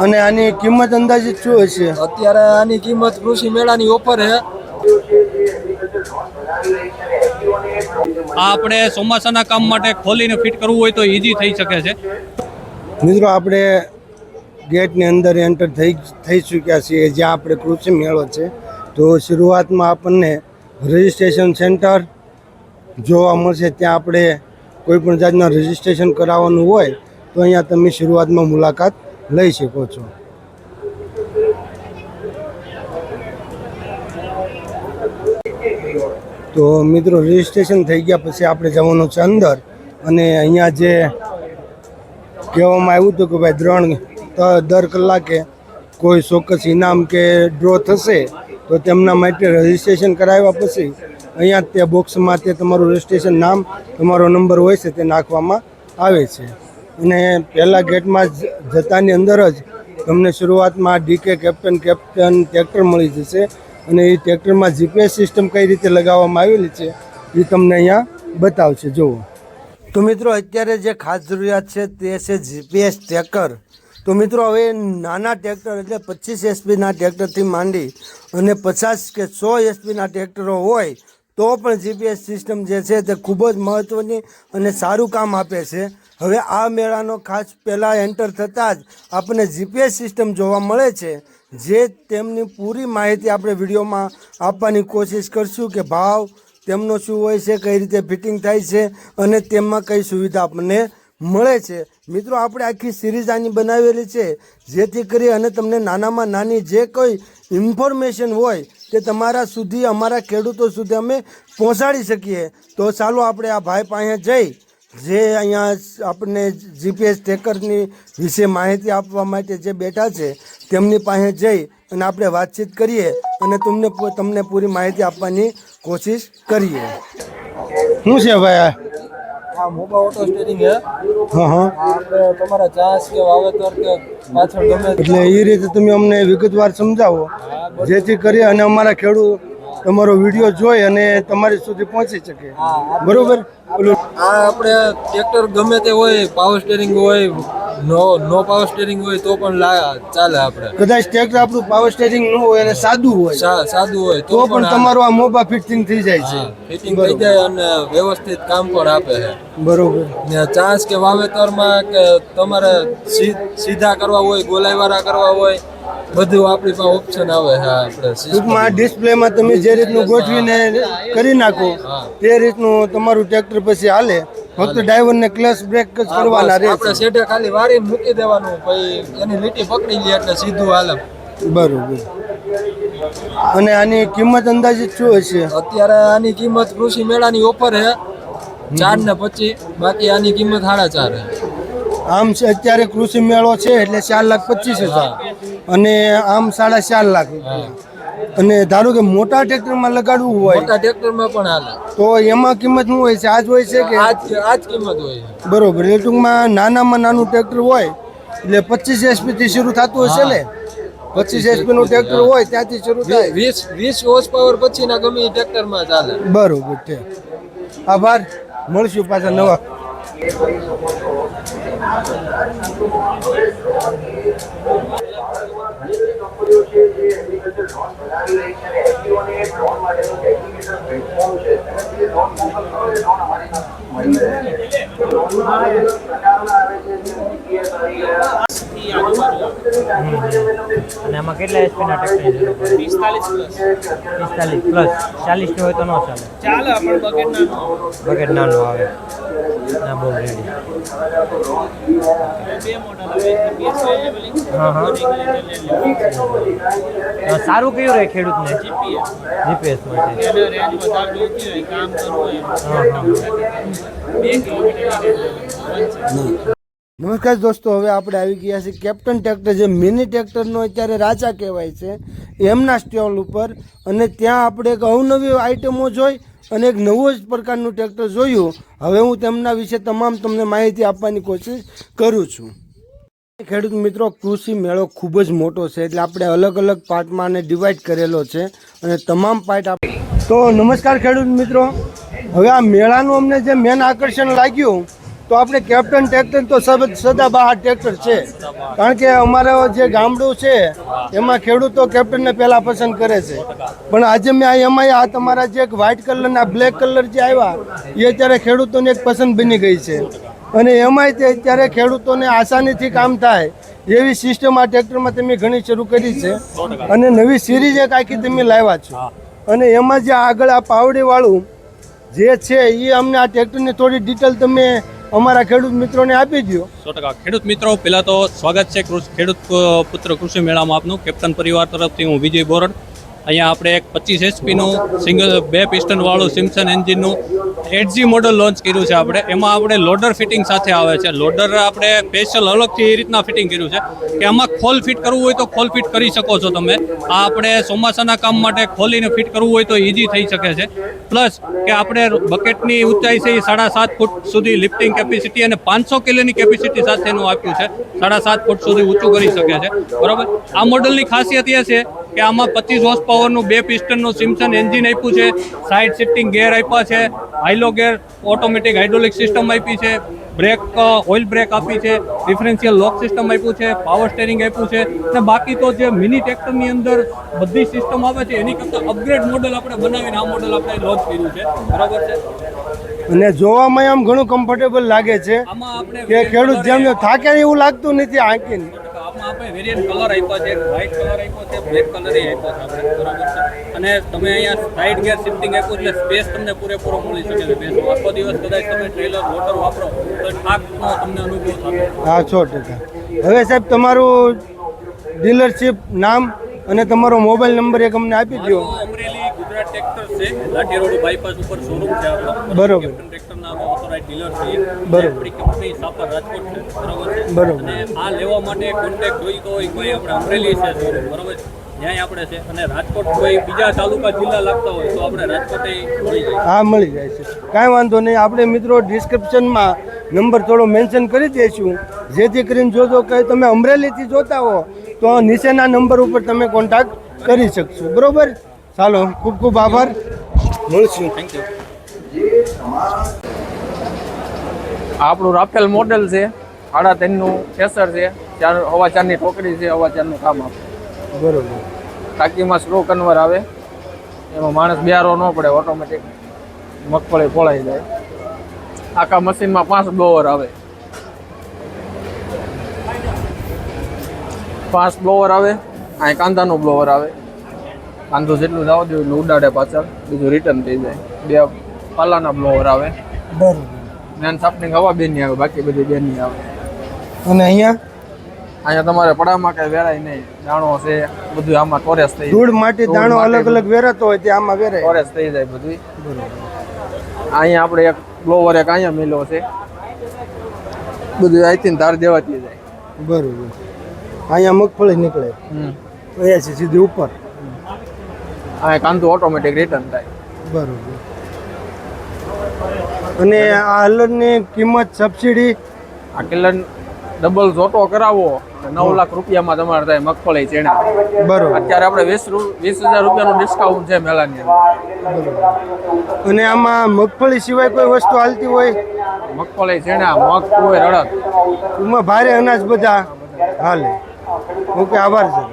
અને આની કિંમત અંદાજિત શું હશે? અત્યારે આની કિંમત કૃષિ મેળાની ઓફર છે. આપણે ચોમાસાના કામ માટે ખોલીને ફિટ કરવું હોય તો ઈઝી થઈ શકે છે. મિત્રો આપણે ગેટની અંદર એન્ટર થઈ ચૂક્યા છીએ જ્યાં આપણે કૃષિ મેળો છે. તો શરૂઆતમાં આપણને રજિસ્ટ્રેશન સેન્ટર જોવા મળશે. ત્યાં આપણે કોઈ પણ જાતના રજિસ્ટ્રેશન કરાવવાનું હોય તો અહીંયા તમે શરૂઆતમાં મુલાકાત લઈ શકો છો. તો મિત્રો રજિસ્ટ્રેશન થઈ ગયા પછી આપણે જવાનું છે અંદર. અને અહીંયા જે કહેવામાં આવ્યું હતું કે ભાઈ દર કલાકે કોઈ ચોક્કસ ઇનામ કે ડ્રો થશે તો તેમના માટે રજિસ્ટ્રેશન કરાવ્યા પછી અહીંયા તે બોક્સમાં તે તમારું રજિસ્ટ્રેશન નામ, તમારો નંબર હોય છે તે નાખવામાં આવે છે. અને પહેલાં ગેટમાં જતાની અંદર જ તમને શરૂઆતમાં ડીકે કેપ્ટન ટ્રેક્ટર મળી જશે. અને એ ટ્રેક્ટરમાં જીપીએસ સિસ્ટમ કઈ રીતે લગાવવામાં આવેલી છે એ તમને અહીંયા બતાવશે. જુઓ તો મિત્રો અત્યારે જે ખાસ જરૂરિયાત છે તે છે જીપીએસ ટ્રેકર. તો મિત્રો હવે નાના ટ્રેક્ટર એટલે 25 એચપીના ટ્રેક્ટરથી માંડી અને 50 કે 100 એચપીના ટ્રેક્ટરો હોય તો પણ જીપીએસ સિસ્ટમ જે છે તે ખૂબ જ મહત્ત્વની અને સારું કામ આપે છે. હવે આ મેળાનો ખાસ પહેલાં એન્ટર થતાં જ આપણને જીપીએસ સિસ્ટમ જોવા મળે છે, જે તેમની પૂરી માહિતી આપણે વિડીયોમાં આપવાની કોશિશ કરશું કે ભાવ તેમનો શું હોય છે, કઈ રીતે ફિટિંગ થાય છે અને તેમાં કઈ સુવિધા આપણને મળે છે. મિત્રો આપણે આખી સિરીઝ આની બનાવેલી છે જેથી કરી અને તમને નાનામાં નાની જે કોઈ ઇન્ફોર્મેશન હોય તે તમારા સુધી, અમારા ખેડૂતો સુધી અમે પહોંચાડી શકીએ. તો ચાલો આપણે આ ભાઈ પાસે જઈ જે અહીંયા આપણને જીપીએસ ટ્રેકરની વિશે માહિતી આપવા માટે જે બેઠા છે તેમની પાસે જઈ અને આપણે વાતચીત કરીએ અને તમને પૂરી માહિતી આપવાની કોશિશ કરીએ. શું છે ભાઈ? આ મોબા ઓટો સ્ટેરિંગ છે. હા. આપણે તમારા ચાસ કે વાવેતર કે પાછળ ગમે એટલે એ રીતે તમે અમને વિગતવાર સમજાવો જેથી કરી અને અમારા ખેડૂત તમારો વિડીયો જોઈ અને તમારી સુધી પહોંચી શકે. બરોબર. આ આપણે ટ્રેક્ટર ગમે તે હોય, પાવર સ્ટેરિંગ હોય, નો પાવર સ્ટેરિંગ હોય તો પણ ચાલે. આપણે કદાચ ટ્રેક્ટર આપણું પાવર સ્ટેરિંગ ન હોય અને સાદું હોય તો પણ તમારું આ મોબા ફિટિંગ થઈ જાય છે. ફિટિંગ થઈ જાય અને વ્યવસ્થિત કામ પણ આપે છે. બરોબર. ને ચાસ કે વાવેતરમાં કે તમારે સીધા કરવા હોય, ગોલાઈવાળા કરવા હોય, બધું આપણી પાસે ઓપ્શન આવે છે. આપણે ટૂંકમાં ડિસ્પ્લેમાં તમે જે રીતનું ગોઠવીને કરી નાખો તે રીતનું તમારું ટ્રેક્ટર પછી હાલે. ફક્ત ડ્રાઈવરને ક્લચ બ્રેક જ કરવાના રહે. આપણે સેટે ખાલી વારી મૂકી દેવાનું, પછી એની લીટી પકડી લે એટલે સીધું હાલે. બરોબર. અને આની કિંમત અંદાજિત શું હશે? અત્યારે આની કિંમત કૃષિ મેળાની ઓફર છે 4,25,000. બાકી આની કિંમત 4,500 છે. આમ અત્યારે કૃષિ મેળો છે એટલે 4,25,000 અને આમ 4.5 લાખ રૂપિયા. અને ધારો કે મોટા ટ્રેક્ટરમાં લગાડવું હોય, મોટા ટ્રેક્ટરમાં પણ હાલે તો એમાં કિંમત શું હોય છે? આજ હોય છે કે આજ કિંમત હોય? બરોબર. એ ટૂંકમાં નાનામાં નાનું ટ્રેક્ટર હોય એટલે 25 એચપીથી શરૂ થતું હશે ને? 25 એચપીનું ટ્રેક્ટર હોય ત્યાંથી શરૂ થાય. 20 હોર્સ પાવર પછીના ગમે એ ટ્રેક્ટરમાં ચાલે. બરોબર છે. આભાર. મળશું પાછા નવા. અને આમાં કેટલા એચપીના ટ્રેક્ટર છે? 45 પ્લસ. 40 હોય તો ન ચાલે? બકેટ નાનું આવે. ના બહુ રેડી. સારું કયું રહે ખેડૂતને? જીપીએસ માટે. નમસ્કાર દોસ્તો, હવે આપણે આવી ગયા છીએ કેપ્ટન ટ્રેક્ટર, જે મિની ટ્રેક્ટરનો અત્યારે રાજા કહેવાય છે, એમના સ્ટોલ ઉપર. અને ત્યાં આપણે એક અવનવી આઈટમો જોઈ અને એક નવું જ પ્રકારનું ટ્રેક્ટર જોયું. હવે હું તેમના વિશે તમને માહિતી આપવાની કોશિશ કરું છું. ખેડૂત મિત્રો, કૃષિ મેળો ખૂબ જ મોટો છે એટલે આપણે અલગ અલગ પાર્ટમાં આને ડિવાઈડ કરેલો છે અને તમામ પાર્ટ તો નમસ્કાર ખેડૂત મિત્રો, હવે આ મેળાનું અમને જે મેન આકર્ષણ લાગ્યું તો આપણે કેપ્ટન ટ્રેક્ટર તો સદાબહાર ટ્રેક્ટર છે. કારણ કે અમારો જે ગામડું છે એમાં ખેડૂતો કેપ્ટનને પહેલાં પસંદ કરે છે. પણ આજે મેં એમાં આ તમારા જે વ્હાઇટ કલરના બ્લેક કલર જે આવ્યા એ અત્યારે ખેડૂતોને એક પસંદ બની ગઈ છે. અને એમાંય તે અત્યારે ખેડૂતોને આસાનીથી કામ થાય એવી સિસ્ટમ આ ટ્રેક્ટરમાં તમે ઘણી શરૂ કરી છે. અને નવી સિરીઝ એક આખી તમે લાવ્યા છો. અને એમાં જે આગળ આ પાવડીવાળું જે છે એ અમને આ ટ્રેક્ટરની થોડી ડિટેલ તમે અમારા ખેડૂત મિત્રોને આપી દો. 100% ખેડૂત મિત્રો, પહેલા તો સ્વાગત છે ખેડૂત પુત્ર કૃષિ મેળામાં આપનું. કેપ્ટન પરિવાર તરફથી હું વિજય બોરડ. અહીંયા આપણે એક 25 એચપીનું સિંગલ 2 પિસ્ટન વાળું સિમ્સન એન્જિનનું 8G મોડલ લોન્ચ કર્યું છે આપણે. એમાં આપણે લોડર ફિટિંગ સાથે આવે છે. લોડર આપણે સ્પેશિયલ અલગથી એ રીતના ફિટિંગ કર્યું છે કે આમાં ખોલ ફિટ કરવું હોય તો ખોલ ફિટ કરી શકો છો તમે. આ આપણે ચોમાસાના કામ માટે ખોલીને ફિટ કરવું હોય તો ઇઝી થઈ શકે છે. પ્લસ કે આપણે બકેટની ઊંચાઈ છે એ 7.5 ફૂટ સુધી લિફ્ટિંગ કેપેસિટી અને 500 કિલોની કેપેસિટી સાથેનું આપ્યું છે. 7.5 ફૂટ સુધી ઊંચું કરી શકે છે. બરાબર. આ મોડલની ખાસિયત એ છે કે આમાં 25 હોર્સ પાવરનું 2 પિસ્ટનનું સિમ્સન એન્જિન આપ્યું છે. સાઇડ શિફ્ટિંગ ગેર આપ્યા છે. હાઇલો ગેર, ઓટોમેટિક હાઇડ્રોલિક સિસ્ટમ આપી છે. બ્રેક ઓઇલ બ્રેક આપી છે. ડિફરન્શિયલ લોક સિસ્ટમ આપ્યું છે. પાવર સ્ટેરિંગ આપ્યું છે. અને બાકી તો જે મિની ટ્રેક્ટરની અંદર બધી સિસ્ટમ આવે છે એની કરતાં અપગ્રેડ મોડલ આપણે બનાવીને આ મોડલ આપણે લોન્ચ કર્યું છે. બરાબર છે. અને જોવામાં આમ ઘણું કમ્ફર્ટેબલ લાગે છે આમાં આપણે કે ખેડૂત જેમ થાકે એવું લાગતું નથી આંકીને. આમાં આપણે વેરિયન્ટ કલર આપ્યા છે. વ્હાઇટ કલર આપ્યો છે, બ્લેક કલર આપ્યો છે આપણે. બરાબર છે. અને તમે અહીંયા સાઇડ ગેર શિફ્ટિંગ આપ્યું એટલે સ્પેસ તમને પૂરેપૂરો મળી શકે છે. બેસમાં આખો દિવસ કદાચ તમે ટ્રેલર મોટર વાપરો તો થાકનો તમને અનુભવ થશે. હા, 100%. હવે સાહેબ તમારું ડીલરશીપ નામ અને તમારો મોબાઈલ નંબર એક અમને આપી દો. અમરેલી ગુજરાત ટ્રેક્ટર છે, લાઠી રોડ બાયપાસ ઉપર શોરૂમ છે આપણો. બરોબર. કેપ્ટન ટ્રેક્ટરના અમે ઓથોરાઇઝ ડીલર છીએ. બરોબર. આપણી કંપની સાપર રાજકોટ છે. બરોબર છે. બરોબર. અને આ લેવા માટે કોન્ટેક્ટ જોઈતો હોય કોઈ આપણે અમરેલી છે શોરૂમ. બરોબર છે. ન્યાય આપણે છે. અને રાજકોટ કોઈ બીજા તાલુકા જિલ્લા લાગતા હોય તો આપણે રાજકોટે મળી જાય. હા, મળી જાય છે. કાંઈ વાંધો નહીં. આપણે મિત્રો ડિસ્ક્રિપ્શનમાં નંબર થોડો મેન્શન કરી દઈશું જેથી કરીને જોજો કે તમે અમરેલીથી જોતા હો તો નીચેના નંબર ઉપર તમે કોન્ટેક્ટ કરી શકશો. બરોબર. ચાલો, ખૂબ ખૂબ આભાર. મળશું. Thank you. આપણું રાફેલ મોડેલ છે. 3.5નું થ્રેસર છે. 4.5ની ટોકરી છે. 4.5નું કામ આપે. બરોબર. ટાંકીમાં સ્લો કન્વર આવે. એમાં માણસ બેરો ન પડે, ઓટોમેટિક મગફળી ફોળાઈ જાય. આખા મશીનમાં 5 બ્લોવર આવે. 5 બ્લોવર આવે. અહીં કાંદાનું બ્લોવર આવે. કાંદો જેટલું જવા દે એટલું ઉડાડે પાછળ, બીજું રિટર્ન થઈ જાય. 2 પાલાના બ્લોવર આવે. બરોબર. મેન સાપની હવા બેની આવે, બાકી બધી બેની આવે. અને અહીંયા તમારે પડામાં કઈ વેરાય નહીં. દાણો છે બધું આમાં ટોરેસ થઈ ધૂળ માટી દાણો અલગ અલગ વેરાતો હોય તે આમાં વેરાય. ટોરેસ થઈ જાય બધું. અહીંયા આપણે એક બ્લોવર એક અહીંયા મેલો છે. બધું અહીંથી ધાર દેવાતી જાય. બરોબર. અહીંયા મગફળી નીકળે અહીંયાથી સીધી ઉપર. અહીંયા કાંદો ઓટોમેટિક રિટર્ન થાય. બરોબર. અને આ હલરની કિંમત સબસિડી આ કિલર ડબલ જોટો કરાવો 9 લાખ રૂપિયામાં તમારે થાય મગફળી ચેણા. બરોબર. અત્યારે આપણે 20,000 રૂપિયાનું ડિસ્કાઉન્ટ છે મેળાની અંદર. અને આમાં મગફળી સિવાય કોઈ વસ્તુ હાલતી હોય? મગફળી ચેણા, મગ, તુવેર, અડદ એમાં ભારે અનાજ બધા હાલે. ઓકે, આભાર સર.